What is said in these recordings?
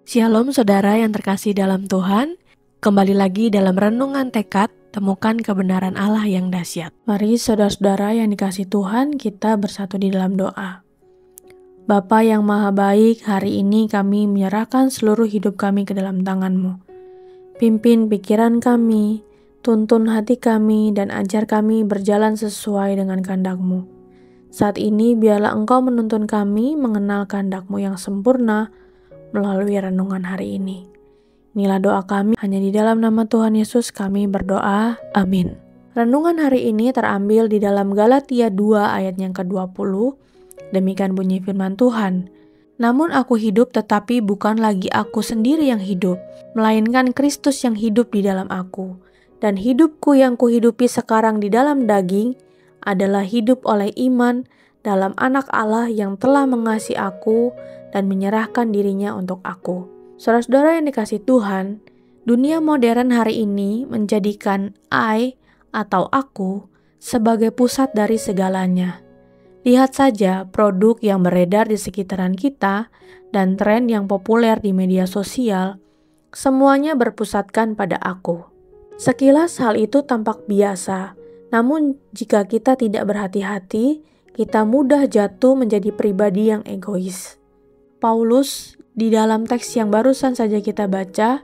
Shalom saudara yang terkasih dalam Tuhan, kembali lagi dalam renungan tekad, temukan kebenaran Allah yang dahsyat. Mari saudara-saudara yang dikasih Tuhan, kita bersatu di dalam doa. Bapa yang maha baik, hari ini kami menyerahkan seluruh hidup kami ke dalam tangan-Mu. Pimpin pikiran kami, tuntun hati kami, dan ajar kami berjalan sesuai dengan kehendak-Mu. Saat ini biarlah Engkau menuntun kami mengenal kehendak-Mu yang sempurna, melalui renungan hari ini. Inilah doa kami, hanya di dalam nama Tuhan Yesus kami berdoa, amin. Renungan hari ini terambil di dalam Galatia 2 ayat yang ke-20. Demikian bunyi firman Tuhan. Namun aku hidup, tetapi bukan lagi aku sendiri yang hidup, melainkan Kristus yang hidup di dalam aku. Dan hidupku yang kuhidupi sekarang di dalam daging adalah hidup oleh iman dalam Anak Allah yang telah mengasihi aku dan menyerahkan dirinya untuk aku. Saudara-saudara yang dikasihi Tuhan, dunia modern hari ini menjadikan I atau aku sebagai pusat dari segalanya. Lihat saja produk yang beredar di sekitaran kita dan tren yang populer di media sosial, semuanya berpusatkan pada aku. Sekilas hal itu tampak biasa, namun jika kita tidak berhati-hati, kita mudah jatuh menjadi pribadi yang egois. Paulus di dalam teks yang barusan saja kita baca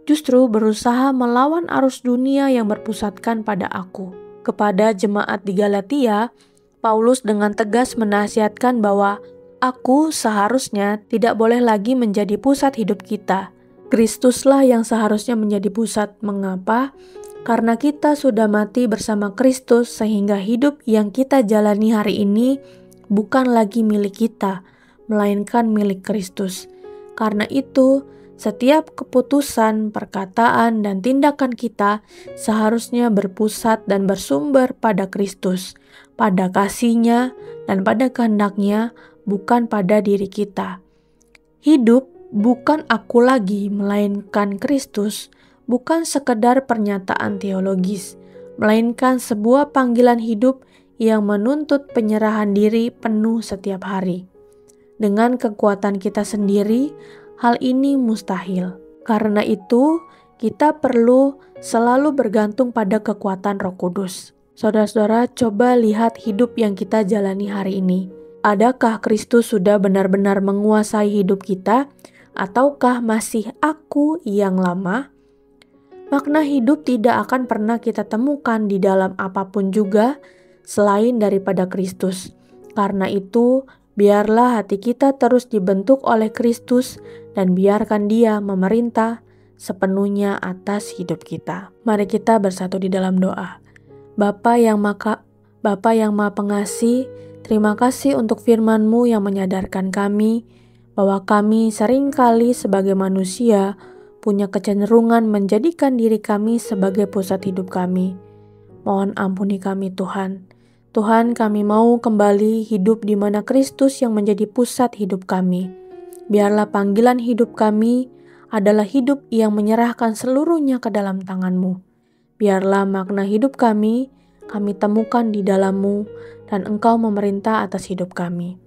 justru berusaha melawan arus dunia yang berpusatkan pada aku. Kepada jemaat di Galatia, Paulus dengan tegas menasihatkan bahwa aku seharusnya tidak boleh lagi menjadi pusat hidup kita. Kristuslah yang seharusnya menjadi pusat. Mengapa? Karena kita sudah mati bersama Kristus sehingga hidup yang kita jalani hari ini bukan lagi milik kita, melainkan milik Kristus. Karena itu, setiap keputusan, perkataan, dan tindakan kita seharusnya berpusat dan bersumber pada Kristus, pada kasih-Nya dan pada kehendak-Nya, bukan pada diri kita. Hidup bukan aku lagi, melainkan Kristus, bukan sekedar pernyataan teologis, melainkan sebuah panggilan hidup yang menuntut penyerahan diri penuh setiap hari. Dengan kekuatan kita sendiri, hal ini mustahil. Karena itu, kita perlu selalu bergantung pada kekuatan Roh Kudus. Saudara-saudara, coba lihat hidup yang kita jalani hari ini. Adakah Kristus sudah benar-benar menguasai hidup kita, ataukah masih aku yang lama? Makna hidup tidak akan pernah kita temukan di dalam apapun juga selain daripada Kristus. Karena itu, biarlah hati kita terus dibentuk oleh Kristus dan biarkan Dia memerintah sepenuhnya atas hidup kita. Mari kita bersatu di dalam doa. Bapa yang Maha Pengasih, terima kasih untuk firman-Mu yang menyadarkan kami bahwa kami seringkali sebagai manusia punya kecenderungan menjadikan diri kami sebagai pusat hidup kami. Mohon ampuni kami Tuhan. Tuhan, kami mau kembali hidup di mana Kristus yang menjadi pusat hidup kami. Biarlah panggilan hidup kami adalah hidup yang menyerahkan seluruhnya ke dalam tangan-Mu. Biarlah makna hidup kami temukan di dalam-Mu dan Engkau memerintah atas hidup kami.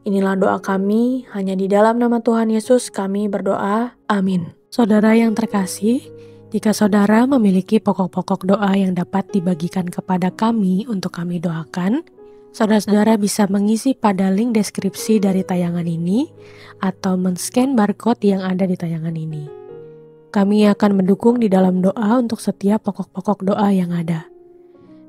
Inilah doa kami, hanya di dalam nama Tuhan Yesus kami berdoa, amin. Saudara yang terkasih, jika saudara memiliki pokok-pokok doa yang dapat dibagikan kepada kami untuk kami doakan, saudara-saudara bisa mengisi pada link deskripsi dari tayangan ini atau men-scan barcode yang ada di tayangan ini. Kami akan mendukung di dalam doa untuk setiap pokok-pokok doa yang ada.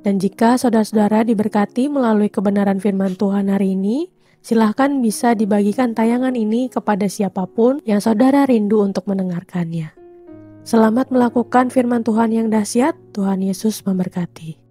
Dan jika saudara-saudara diberkati melalui kebenaran firman Tuhan hari ini, silahkan bisa dibagikan tayangan ini kepada siapapun yang saudara rindu untuk mendengarkannya. Selamat melakukan firman Tuhan yang dahsyat. Tuhan Yesus memberkati.